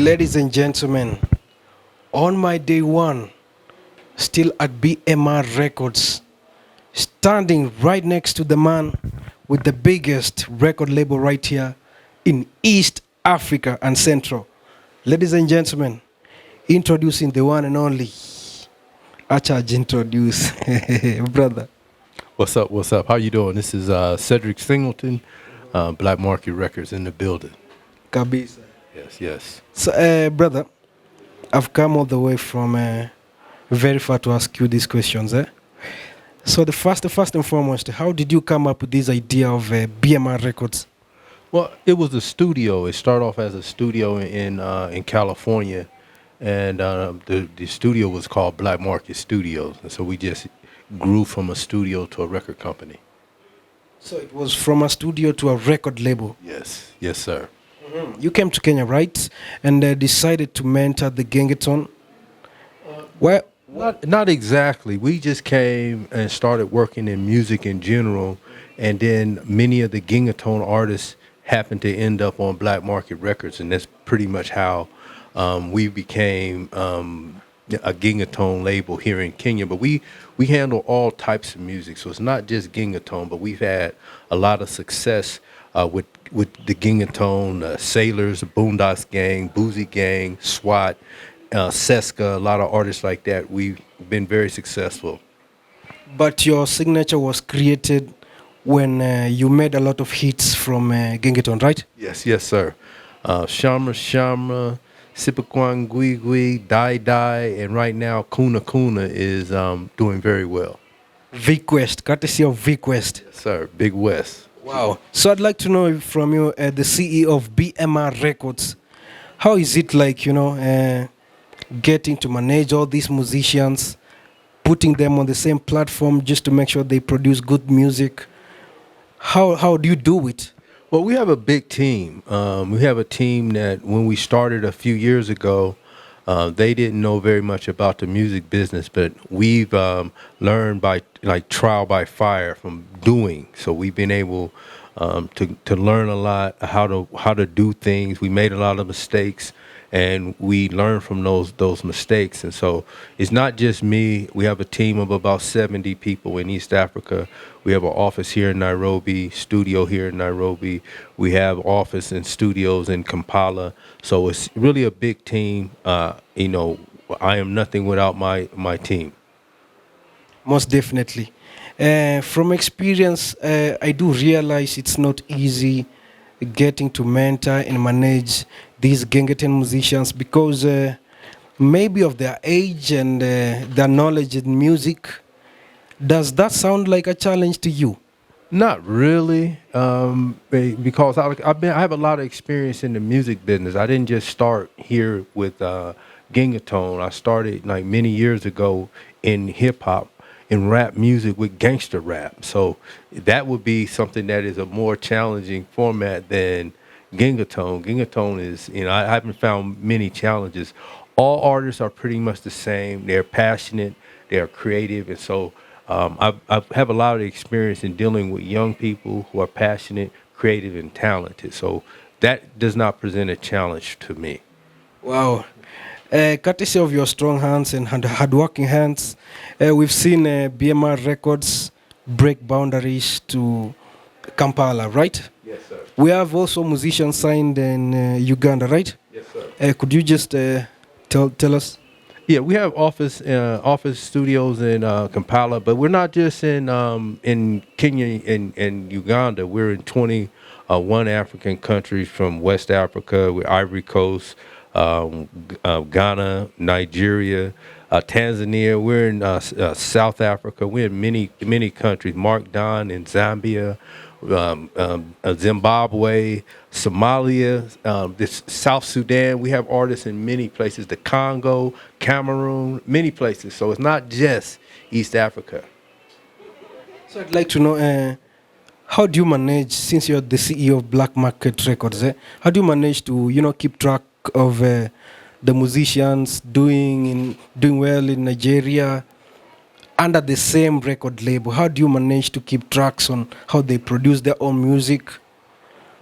Ladies and gentlemen, on my day one, still at BMR Records, standing right next to the man with the biggest record label right here in East Africa and Central. Ladies and gentlemen, introducing the one and only Achaj introduce brother. What's up? What's up? How you doing? This is Cedric Singleton, Black Market Records in the building. Kabisa. Yes, yes. So, brother, I've come all the way from very far to ask you these questions. So the first and foremost, how did you come up with this idea of BMR Records? Well, it was a studio. It started off as a studio in California, and the studio was called Black Market Studios, and so we just grew from a studio to a record company. So it was from a studio to a record label. Yes, yes, sir. You came to Kenya, right? And decided to mentor the Gengetone. Where? Not exactly. We just came and started working in music in general, and then many of the Gengetone artists happened to end up on Black Market Records, and that's pretty much how we became a Gengetone label here in Kenya. But we handle all types of music, so it's not just Gengetone, but we've had a lot of success with the Gengetone, Sailors, Boondocks Gang, Boozy Gang, SWAT, Seska, a lot of artists like that. We've been very successful. But your signature was created when you made a lot of hits from Gengetone, right? Yes, yes, sir. Shamra Shamra, Sipakwan Gui Gui, Dai Dai, and right now Kuna Kuna is doing very well. V-Quest, courtesy of V-Quest. Yes, sir. Big West. Wow. So I'd like to know from you, the CEO of BMR Records, how is it like, getting to manage all these musicians, putting them on the same platform just to make sure they produce good music? How do you do it? Well, we have a big team. We have a team that when we started a few years ago, they didn't know very much about the music business, but we've learned by trial by fire from doing. So we've been able to learn a lot how to do things. We made a lot of mistakes, and we learn from those mistakes. And so it's not just me. We have a team of about 70 people in East Africa. We have an office here in Nairobi, studio here in Nairobi. We have office and studios in Kampala. So it's really a big team. I am nothing without my team. Most definitely. From experience, I do realize it's not easy getting to mentor and manage these Gengetone musicians because maybe of their age and their knowledge in music. Does that sound like a challenge to you? Not really, because I have a lot of experience in the music business. I didn't just start here with Gengetone. I started like many years ago in hip hop and rap music with gangster rap. So that would be something that is a more challenging format than Gengetone. Gengetone is, I haven't found many challenges. All artists are pretty much the same. They're passionate, they're creative, and so I have a lot of experience in dealing with young people who are passionate, creative, and talented. So that does not present a challenge to me. Wow. Courtesy of your strong hands and hardworking hands, we've seen BMR Records break boundaries to Kampala, right? Yes, sir. We have also musicians signed in Uganda, right? Yes, sir. Could you just tell us? Yeah, we have office studios in Kampala, but we're not just in Kenya and Uganda. We're in 21 African countries from West Africa, with Ivory Coast, Ghana, Nigeria, Tanzania. We're in South Africa. We're in many countries. Mark Don in Zambia, Zimbabwe, Somalia, this South Sudan. We have artists in many places. The Congo, Cameroon, many places. So it's not just East Africa. So I'd like to know, how do you manage, since you're the CEO of Black Market Records, how do you manage to, keep track of the musicians doing well in Nigeria under the same record label? How do you manage to keep tracks on how they produce their own music,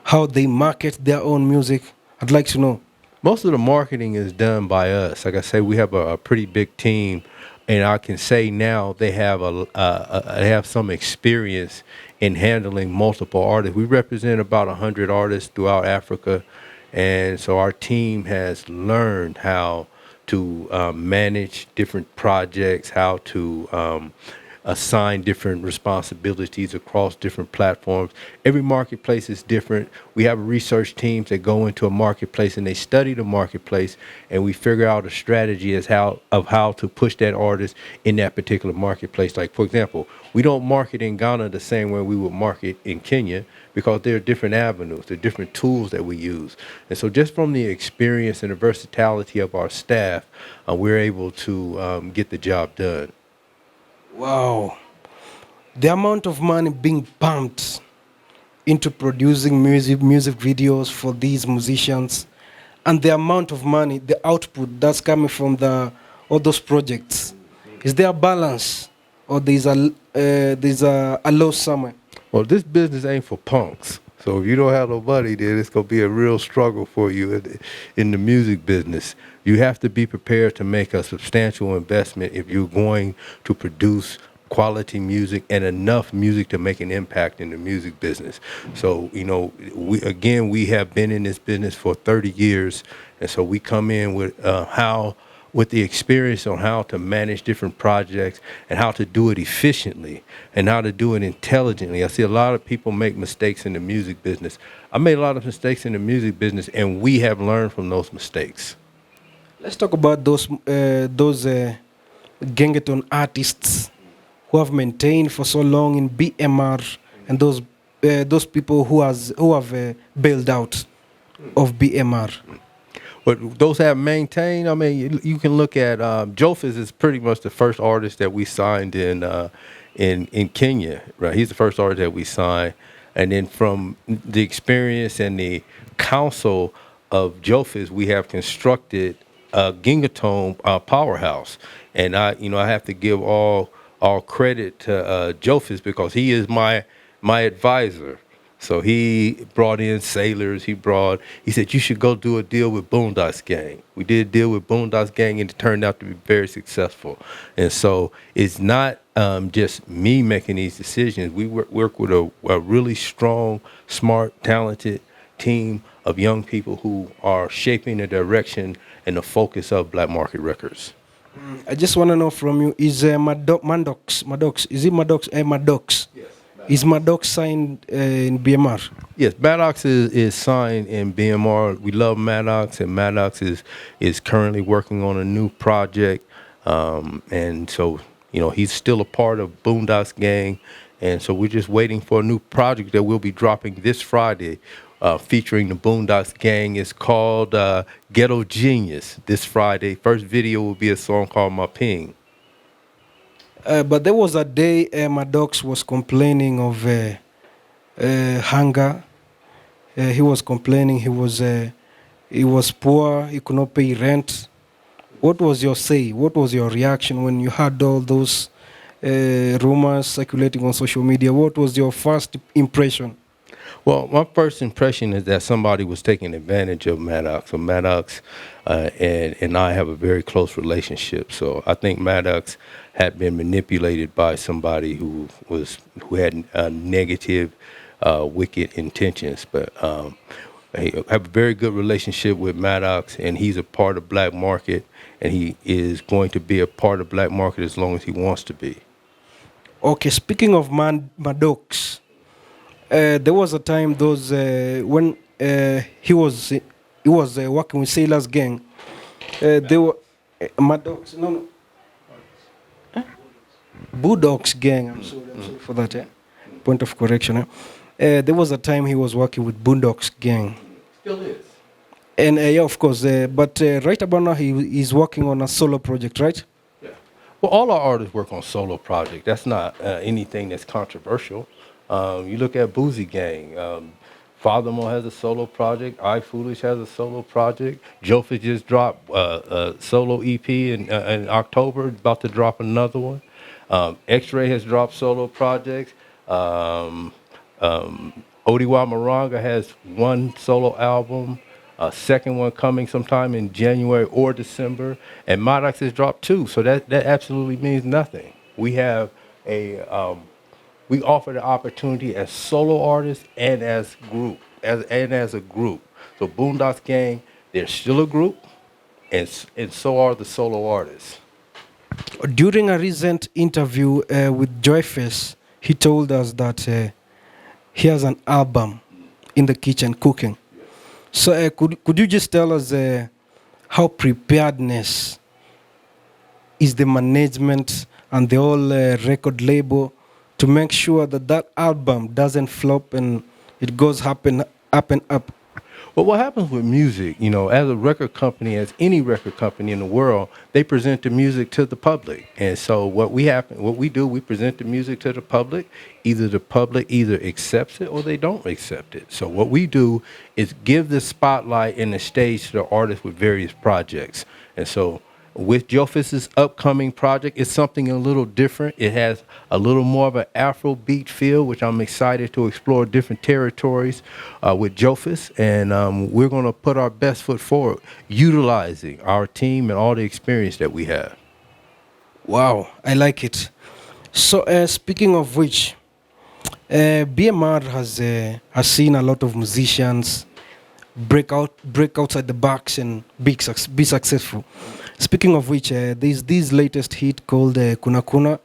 how they market their own music? I'd like to know. Most of the marketing is done by us. Like I say, we have a pretty big team, and I can say now they have some experience in handling multiple artists. We represent about 100 artists throughout Africa, and so our team has learned how to manage different projects, how to assign different responsibilities across different platforms. Every marketplace is different. We have research teams that go into a marketplace and they study the marketplace, and we figure out a strategy as how to push that artist in that particular marketplace. Like for example, we don't market in Ghana the same way we would market in Kenya because there are different avenues, there are different tools that we use. And so just from the experience and the versatility of our staff, we're able to get the job done. Wow. The amount of money being pumped into producing music videos for these musicians, and the amount of money, the output that's coming from the all those projects. Is there a balance, or there's a loss somewhere? Well, this business ain't for punks. So if you don't have no money, then it's gonna be a real struggle for you in the music business. You have to be prepared to make a substantial investment if you're going to produce quality music and enough music to make an impact in the music business. So, we have been in this business for 30 years, and so we come in with the experience on how to manage different projects and how to do it efficiently and how to do it intelligently. I see a lot of people make mistakes in the music business. I made a lot of mistakes in the music business, and we have learned from those mistakes. Let's talk about those Gengetone artists who have maintained for so long in BMR, and those people who have bailed out of BMR. But those have maintained. I mean, you can look at Jofis is pretty much the first artist that we signed in Kenya, right? He's the first artist that we signed, and then from the experience and the council of Jofis, we have constructed a Gengetone powerhouse, and I have to give all credit to Jofis because he is my advisor. So he brought in sailors. He said, you should go do a deal with Boondocks Gang. We did a deal with Boondocks Gang, and it turned out to be very successful. And so it's not just me making these decisions. We work with a really strong, smart, talented team of young people who are shaping the direction and the focus of Black Market Records. I just want to know from you: is Maddox? Is it Maddox? Maddox. Is Maddox signed in BMR? Yes, Maddox is signed in BMR. We love Maddox, and Maddox is currently working on a new project. And so, he's still a part of Boondocks Gang. And so we're just waiting for a new project that we'll be dropping this Friday, featuring the Boondocks Gang. It's called Ghetto Genius this Friday. First video will be a song called My Ping. But there was a day Maddox was complaining of hunger. He was complaining he was poor. He could not pay rent. What was your say? What was your reaction when you heard all those rumors circulating on social media? What was your first impression? Well, my first impression is that somebody was taking advantage of Maddox. So Maddox and I have a very close relationship. So I think Maddox had been manipulated by somebody who had negative, wicked intentions. But I have a very good relationship with Maddox, and he's a part of Black Market, and he is going to be a part of Black Market as long as he wants to be. Okay, speaking of Maddox. There was a time when he was working with Sailor's Gang. They were Maddox, no, Bulldogs Gang. I'm sorry for that. Point of correction. There was a time he was working with Boondocks Gang. Still is. And yeah, of course. But right about now, he's working on a solo project, right? Yeah. Well, all our artists work on solo projects. That's not anything that's controversial. You look at Boozy Gang. Fathermo has a solo project. I Foolish has a solo project. Jofa just dropped a solo EP in October, about to drop another one. X-Ray has dropped solo projects. Odiwa Maranga has one solo album. A second one coming sometime in January or December, and Maddox has dropped two. So that absolutely means nothing. We have a we offer the opportunity as solo artists and as a group. So Boondocks Gang, they're still a group, and so are the solo artists. During a recent interview with Joyface, he told us that he has an album in the kitchen cooking. So could you just tell us how preparedness is the management and the whole record label to make sure that that album doesn't flop and it goes up and up? But what happens with music, as a record company, as any record company in the world, they present the music to the public. And so what we do, we present the music to the public. Either the public either accepts it or they don't accept it. So what we do is give the spotlight and the stage to the artists with various projects. And so with Jofis's upcoming project, it's something a little different. It has a little more of an Afro beat feel, which I'm excited to explore different territories with Jofis. And we're going to put our best foot forward, utilizing our team and all the experience that we have. Wow, I like it. So speaking of which, BMR has seen a lot of musicians break outside the box and be successful. Speaking of which, there's this latest hit called Kuna Kuna,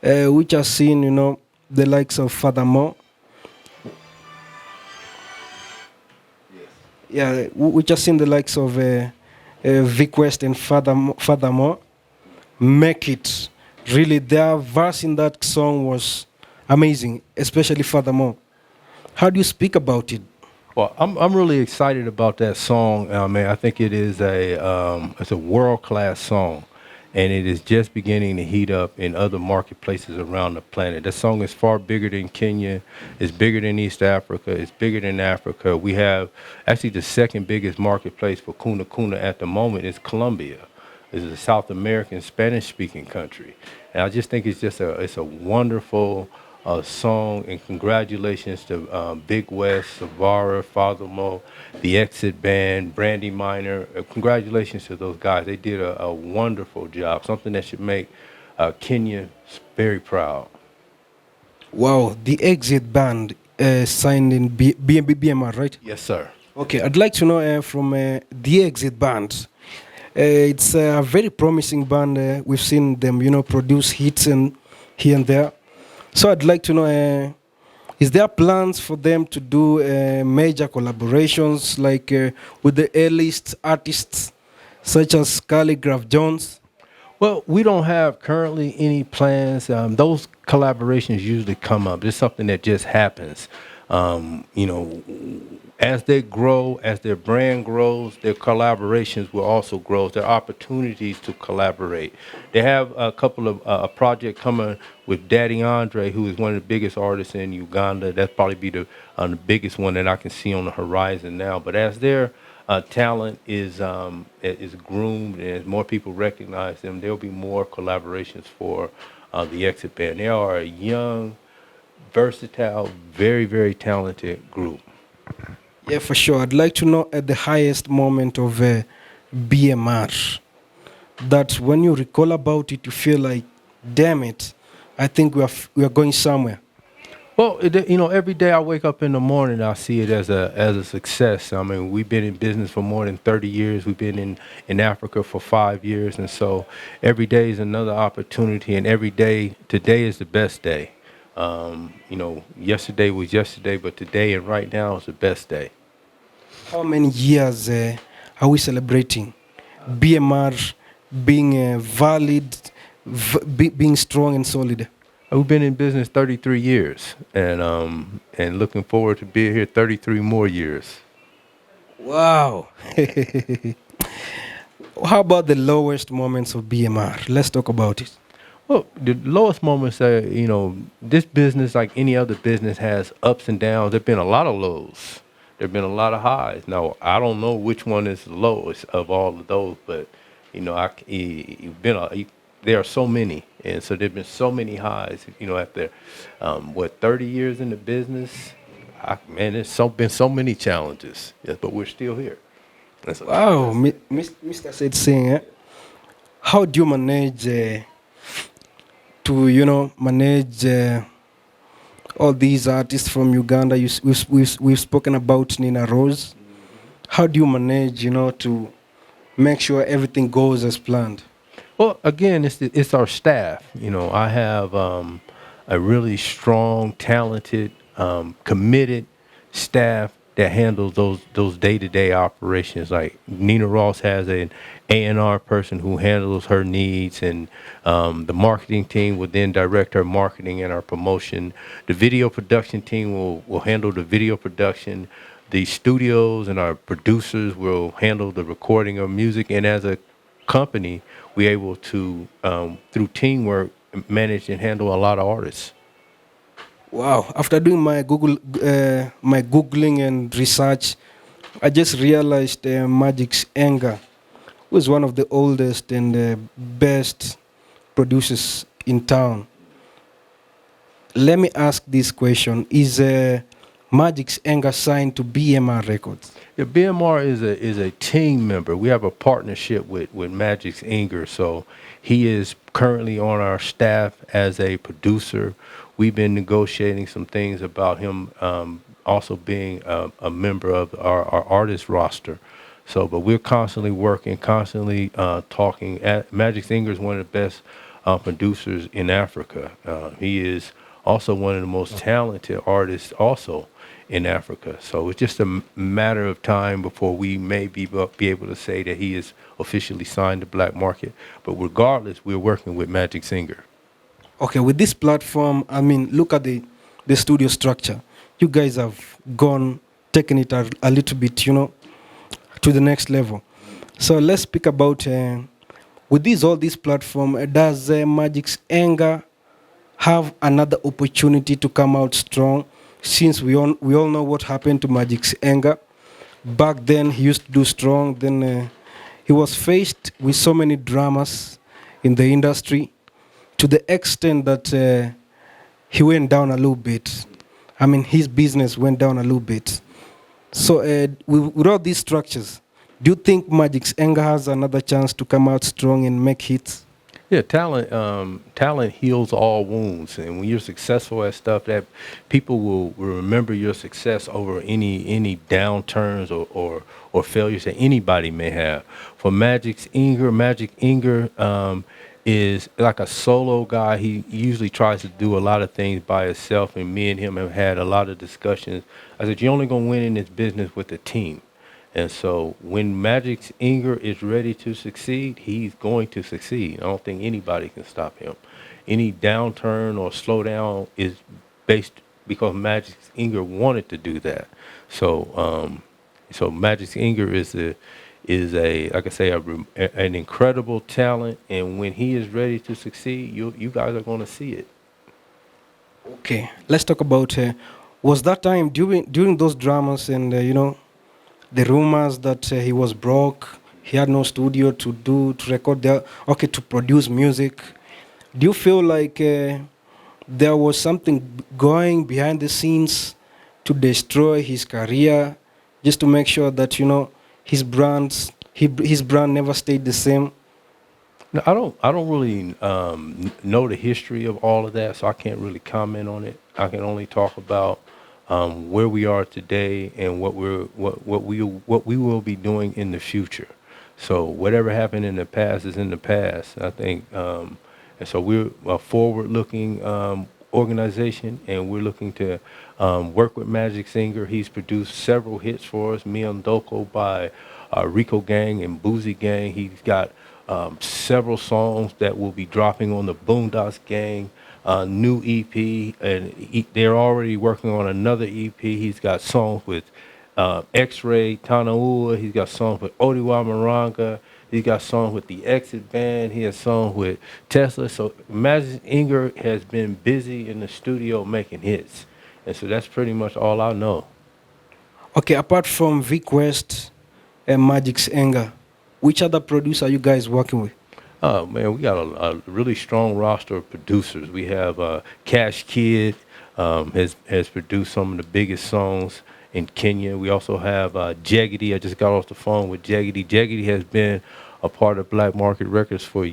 which has seen the likes of Furthermore, yeah, which has seen the likes of Vic West and Furthermore make it. Really, their verse in that song was amazing, especially Furthermore. How do you speak about it? Well, I'm really excited about that song, man. I think it's a world class song, and it is just beginning to heat up in other marketplaces around the planet. That song is far bigger than Kenya. It's bigger than East Africa. It's bigger than Africa. We have actually the second biggest marketplace for Kuna Kuna at the moment is Colombia. This is a South American Spanish speaking country, and I just think it's a wonderful song, and congratulations to Big West, Savara, Fathermo, the Exit Band, Brandy Minor. Congratulations to those guys. They did a wonderful job, something that should make Kenya very proud. Wow, the Exit Band signed in BMR, right? Yes, sir. Okay, I'd like to know from the Exit Band. It's a very promising band. We've seen them, produce hits and here and there. So I'd like to know, is there plans for them to do major collaborations like with the A-list artists such as Calligraph Jones? Well, we don't have currently any plans. Those collaborations usually come up. It's something that just happens. You know, as they grow, as their brand grows, their collaborations will also grow. Their opportunities to collaborate. They have a couple of a project coming with Daddy Andre, who is one of the biggest artists in Uganda. That's probably be the biggest one that I can see on the horizon now. But as their talent is groomed and as more people recognize them, there'll be more collaborations for the Exit Band. They are a young, versatile, very, very talented group. Yeah, for sure. I'd like to know at the highest moment of BMR that when you recall about it, you feel like, damn it, I think we are going somewhere. Well, every day I wake up in the morning, I see it as a success. I mean, we've been in business for more than 30 years. We've been in Africa for 5 years, and so every day is another opportunity, and every day, today is the best day. Yesterday was yesterday, but today and right now is the best day. How many years are we celebrating? BMR being valid, being strong and solid. We've been in business 33 years, and looking forward to being here 33 more years. Wow. How about the lowest moments of BMR? Let's talk about it. Well, the lowest moments are, this business, like any other business, has ups and downs. There've been a lot of lows. There've been a lot of highs. Now, I don't know which one is the lowest of all of those, but there are so many, and so there've been so many highs. After 30 years in the business, Man, been so many challenges, yes, but we're still here. Wow, Mr. Said Singh, how do you manage to manage all these artists from Uganda? We've spoken about Nina Rose. How do you manage, to make sure everything goes as planned? Well, again, it's our staff. I have a really strong, talented, committed staff that handles those day-to-day operations. Like Nina Ross has an A&R person who handles her needs, and the marketing team will then direct her marketing and our promotion. The video production team will handle the video production. The studios and our producers will handle the recording of music, and as a company, we're able to, through teamwork, manage and handle a lot of artists. Wow! After doing my googling and research, I just realized Magic's Anger was one of the oldest and best producers in town. Let me ask this question: is Magic's Anger signed to BMR Records? Yeah, BMR is a team member. We have a partnership with Magic's Inger, so he is currently on our staff as a producer. We've been negotiating some things about him also being a member of our artist roster. So, but we're constantly working, constantly talking. Magic's Inger is one of the best producers in Africa. He is also one of the most talented artists also in Africa. So it's just a matter of time before we may be able to say that he is officially signed to Black Market. But regardless, we're working with Magic Singer. Okay, with this platform, I mean, look at the studio structure. You guys have gone, taken it a little bit, to the next level. So let's speak about with all this platform. Does Magic's Anger have another opportunity to come out strong? Since we all know what happened to Magic's Anger. Back then, he used to do strong. Then he was faced with so many dramas in the industry, to the extent that he went down a little bit. I mean, his business went down a little bit. So, with all these structures, do you think Magic's Anger has another chance to come out strong and make hits? Yeah, talent heals all wounds, and when you're successful at stuff, that people will remember your success over any downturns or failures that anybody may have. For Magic Inger is like a solo guy. He usually tries to do a lot of things by himself, and me and him have had a lot of discussions. I said, you're only gonna win in this business with a team. And so when Magic's Inger is ready to succeed, he's going to succeed. I don't think anybody can stop him. Any downturn or slowdown is based because Magic's Inger wanted to do that. So Magic's Inger is a like I say an incredible talent, and when he is ready to succeed, you guys are going to see it. Okay, let's talk about was that time during those dramas and the rumors that he was broke, he had no studio to record there, okay, to produce music. Do you feel like there was something going behind the scenes to destroy his career, just to make sure that his brand never stayed the same? No, I don't really know the history of all of that, so I can't really comment on it. I can only talk about where we are today and what we will be doing in the future. So whatever happened in the past is in the past. I think, and so we're a forward-looking organization, and we're looking to work with Magic Singer. He's produced several hits for us, Me and Doko by Rico Gang and Boozy Gang. He's got several songs that will be dropping on the Boondocks Gang new EP, and they're already working on another EP. He's got songs with X-Ray, Tanaua. He's got songs with Odiwa Maranga. He's got songs with the Exit Band. He has songs with Tesla. So Magic Inger has been busy in the studio making hits, and so that's pretty much all I know. Okay, apart from Vic West and Magic's Anger, which other producer are you guys working with? Oh man, we got a really strong roster of producers. We have Cash Kid, has produced some of the biggest songs in Kenya. We also have Jeggedy. I just got off the phone with Jeggedy. Jeggedy has been a part of Black Market Records for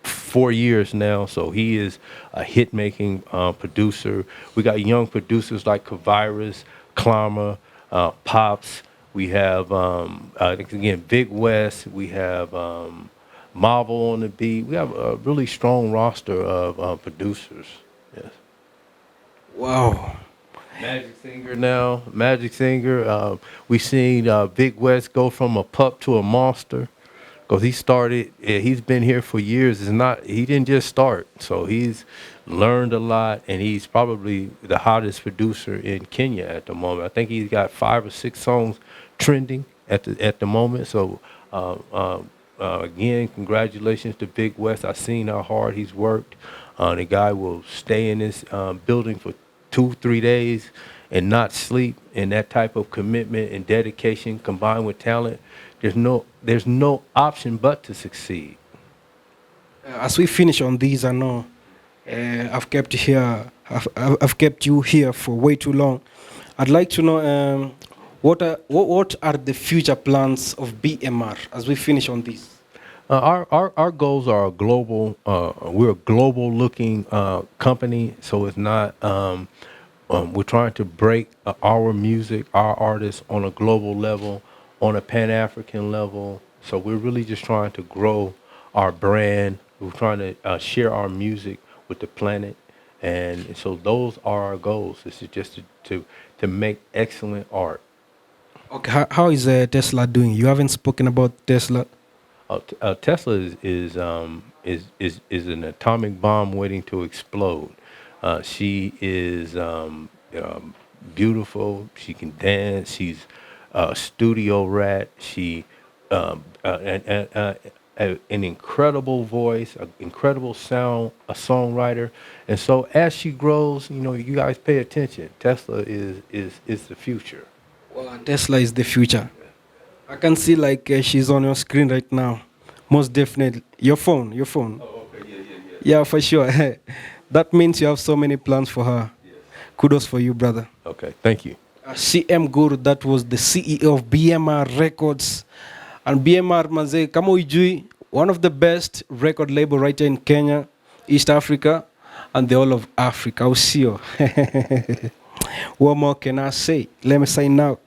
4 years now, so he is a hit-making producer. We got young producers like Kavirus, Clamor, Pops. We have, again, Big West. We have Marvel on the beat. We have a really strong roster of producers. Yes. Wow. Magic Singer now. Magic Singer. We've seen Big West go from a pup to a monster. Because he started, he's been here for years. He didn't just start. So he's learned a lot, and he's probably the hottest producer in Kenya at the moment. I think he's got 5 or 6 songs trending at the moment. So again, congratulations to Big West. I've seen how hard he's worked. The guy will stay in this building for 2, 3 days and not sleep. And that type of commitment and dedication combined with talent, there's no option but to succeed. As we finish on these, I know I've kept here. I've kept you here for way too long. I'd like to know what are the future plans of BMR as we finish on this. Our goals are a global. We're a global looking company, so it's not. We're trying to break our music, our artists on a global level, on a Pan African level. So we're really just trying to grow our brand. We're trying to share our music with the planet, and so those are our goals. This is just to make excellent art. Okay, how is Tesla doing? You haven't spoken about Tesla. Tesla is an atomic bomb waiting to explode. She is beautiful. She can dance. She's a studio rat. She an incredible voice, an incredible sound, a songwriter. And so as she grows, you guys pay attention. Tesla is the future. Well, Tesla is the future. I can see like she's on your screen right now. Most definitely. Your phone, your phone. Oh, okay, yeah. Yeah, for sure. That means you have so many plans for her. Yes. Kudos for you, brother. Okay, thank you. CM Guru, that was the CEO of BMR Records. And BMR, manze, kama ujui, one of the best record label right here in Kenya, East Africa, and the whole of Africa. Usio. What more can I say? Let me say now.